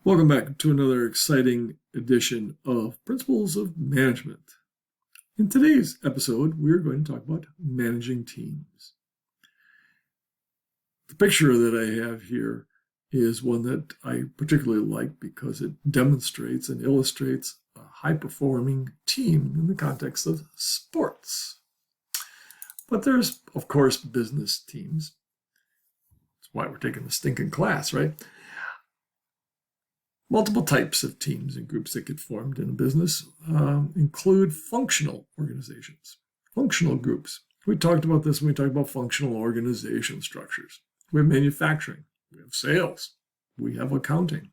Welcome back to another exciting edition of Principles of Management. In today's episode, we're going to talk about managing teams. The picture that I have here is one that I particularly like because it demonstrates and illustrates a high-performing team in the context of sports. But there's, of course, business teams. That's why we're taking the stinking class, right? Multiple types of teams and groups that get formed in a business include functional organizations, functional groups. We talked about this when we talked about functional organization structures. We have manufacturing, we have sales, we have accounting.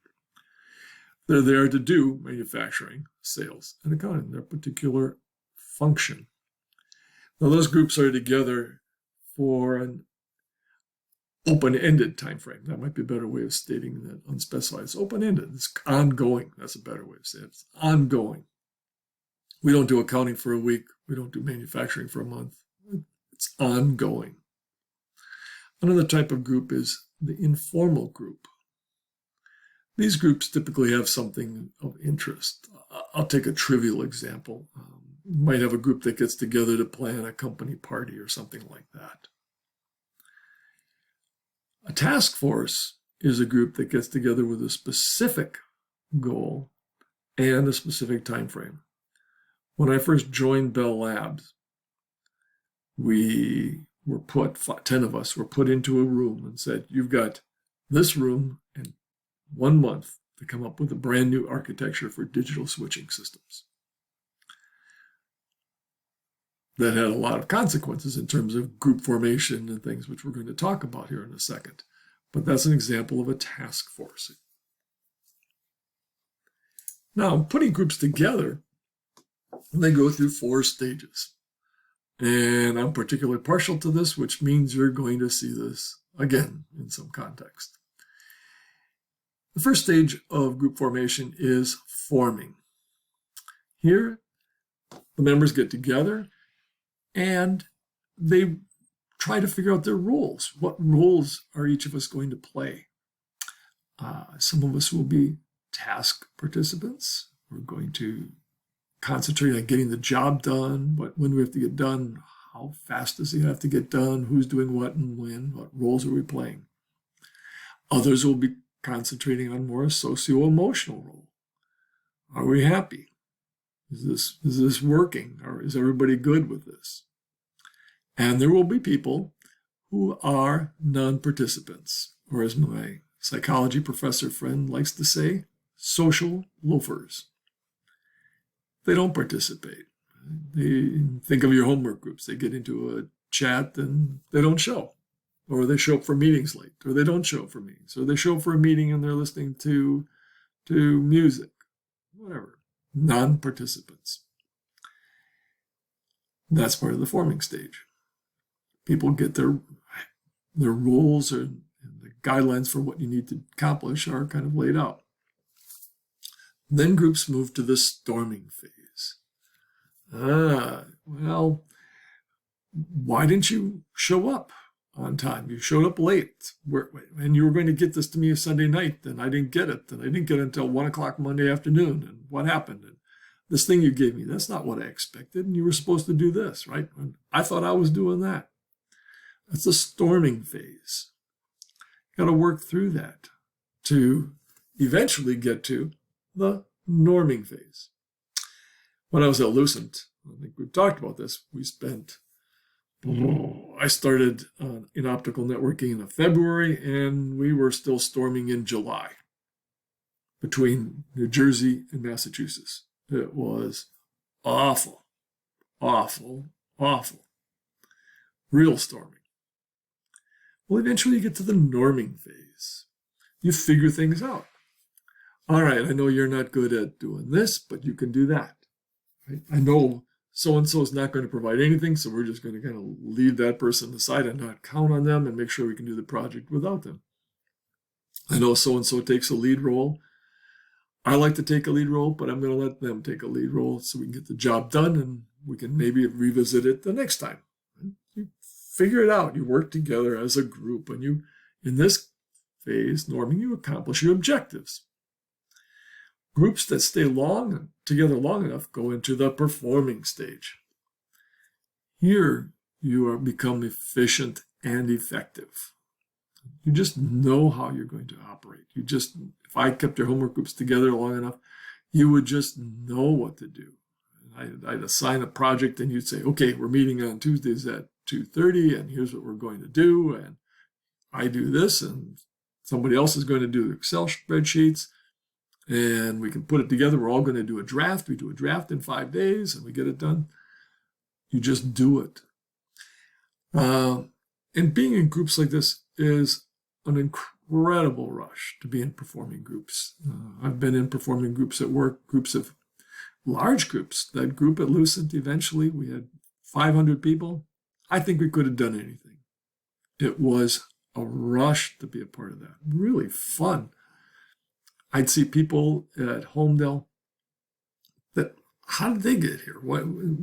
They're there to do manufacturing, sales, and accounting, their particular function. Now, those groups are together for an open-ended time frame. That might be a better way of stating that unspecified. It's open-ended. It's ongoing. That's a better way of saying it. It's ongoing. We don't do accounting for a week. We don't do manufacturing for a month. It's ongoing. Another type of group is the informal group. These groups typically have something of interest. I'll take a trivial example. You might have a group that gets together to plan a company party or something like that. A task force is a group that gets together with a specific goal and a specific time frame. When I first joined Bell Labs, we were put, 10 of us were put into a room and said, you've got this room and 1 month to come up with a brand new architecture for digital switching systems. That had a lot of consequences in terms of group formation and things, which we're going to talk about here in a second. But that's an example of a task force. Now, putting groups together, they go through 4 stages. And I'm particularly partial to this, which means you're going to see this again in some context. The first stage of group formation is forming. Here, the members get together and they try to figure out their roles. What roles are each of us going to play? Some of us will be task participants. We're going to concentrate on getting the job done. When do we have to get done? How fast does it have to get done? Who's doing what and when? What roles are we playing? Others will be concentrating on more a socio-emotional role. Are we happy? Is this working, or is everybody good with this? And there will be people who are non-participants, or as my psychology professor friend likes to say, social loafers. They don't participate. They think of your homework groups. They get into a chat and they don't show, or they show up for meetings late, or they don't show up for meetings, or they show up for a meeting and they're listening to music, whatever. Non-participants. That's part of the forming stage. People get their roles and the guidelines for what you need to accomplish are kind of laid out. Then groups move to the storming phase. Well, why didn't you show up on time? You showed up late, and you were going to get this to me Sunday night, and I didn't get it, and I didn't get it until 1 o'clock Monday afternoon, and what happened? And this thing you gave me, that's not what I expected, and you were supposed to do this, right? And I thought I was doing that. That's the storming phase. Got to work through that to eventually get to the norming phase. When I was at Lucent, I think we've talked about this, I started in optical networking in February, and we were still storming in July between New Jersey and Massachusetts. It was awful, awful, awful. Real storming. Well, eventually you get to the norming phase. You figure things out. All right, I know you're not good at doing this, but you can do that. Right? I know so-and-so is not going to provide anything, so we're just going to kind of leave that person aside and not count on them and make sure we can do the project without them. I know so-and-so takes a lead role. I like to take a lead role, but I'm going to let them take a lead role so we can get the job done and we can maybe revisit it the next time. You figure it out. You work together as a group, and you, in this phase, norming, you accomplish your objectives. Groups that stay together long enough go into the performing stage. Here, you become efficient and effective. You just know how you're going to operate. If I kept your homework groups together long enough, you would just know what to do. I'd assign a project and you'd say, okay, we're meeting on Tuesdays at 2:30 and here's what we're going to do. And I do this and somebody else is going to do Excel spreadsheets and we can put it together. We're all going to do a draft. We do a draft in 5 days and we get it done. You just do it. And being in groups like this is an incredible rush to be in performing groups. I've been in performing groups at work, large groups. That group at Lucent, eventually we had 500 people. I think we could have done anything. It was a rush to be a part of that. Really fun. I'd see people at Homedale that, how did they get here?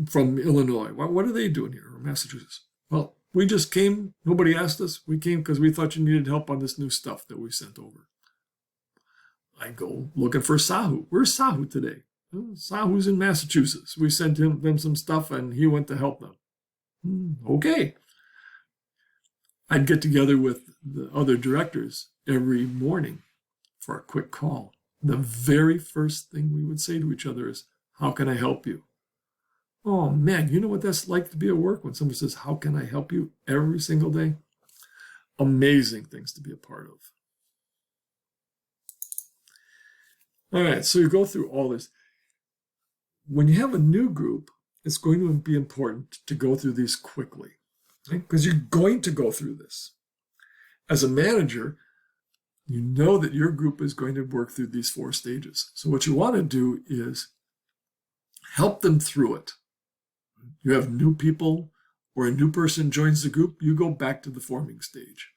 From Illinois? What are they doing here? Or Massachusetts? Well, we just came. Nobody asked us. We came because we thought you needed help on this new stuff that we sent over. I go looking for Sahu. Where's Sahu today? Sahu's in Massachusetts. We sent them some stuff and he went to help them. Okay. I'd get together with the other directors every morning for a quick call. The very first thing we would say to each other is, how can I help you? Oh man, you know what that's like to be at work when somebody says, how can I help you every single day? Amazing things to be a part of. All right, so you go through all this. When you have a new group, it's going to be important to go through these quickly, right? Because you're going to go through this. As a manager, you know that your group is going to work through these 4 stages. So what you want to do is help them through it. You have new people or a new person joins the group, you go back to the forming stage.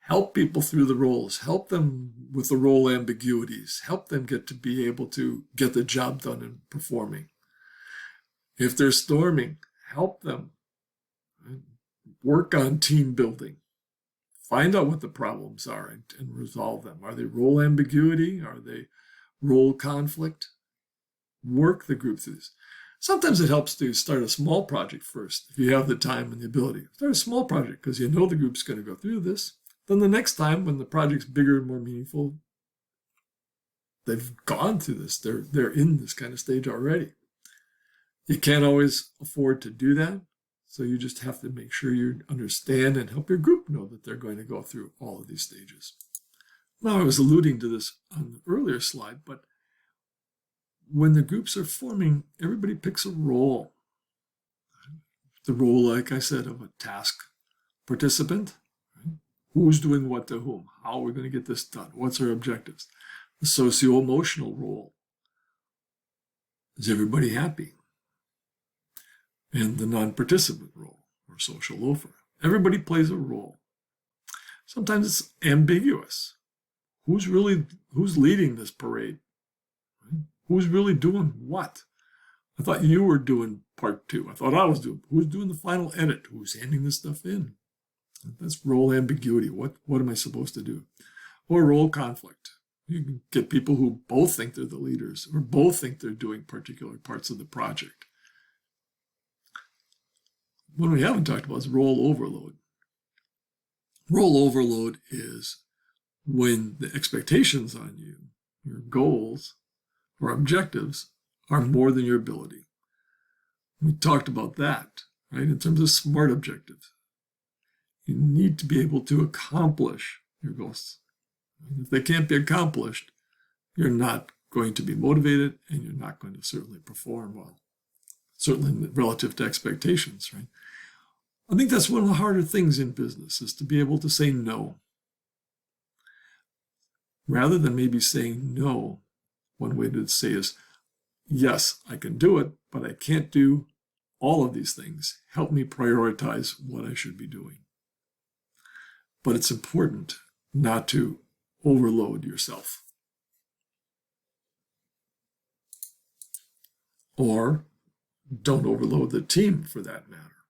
Help people through the roles. Help them with the role ambiguities. Help them get to be able to get the job done in performing. If they're storming, help them. Work on team building. Find out what the problems are and resolve them. Are they role ambiguity? Are they role conflict? Work the group through this. Sometimes it helps to start a small project first, if you have the time and the ability. Start a small project because you know the group's going to go through this. Then the next time, when the project's bigger and more meaningful, they've gone through this. They're in this kind of stage already. You can't always afford to do that, so you just have to make sure you understand and help your group know that they're going to go through all of these stages. Now, I was alluding to this on the earlier slide, but when the groups are forming, everybody picks a role. The role, like I said, of a task participant. Right? Who's doing what to whom? How are we going to get this done? What's our objectives? The socio-emotional role. Is everybody happy? And the non-participant role, or social loafer. Everybody plays a role. Sometimes it's ambiguous. Who's leading this parade? Right? Who's really doing what? I thought you were doing part 2. I thought I was doing. Who's doing the final edit? Who's handing this stuff in? That's role ambiguity. What am I supposed to do? Or role conflict. You can get people who both think they're the leaders or both think they're doing particular parts of the project. What we haven't talked about is role overload. Role overload is when the expectations on you, your goals or objectives, are more than your ability. We talked about that, right? In terms of SMART objectives. You need to be able to accomplish your goals. If they can't be accomplished, you're not going to be motivated and you're not going to certainly perform well, certainly relative to expectations, right? I think that's one of the harder things in business is to be able to say no. Rather than maybe saying no, one way to say is, yes, I can do it, but I can't do all of these things. Help me prioritize what I should be doing. But it's important not to overload yourself. Or don't overload the team for that matter.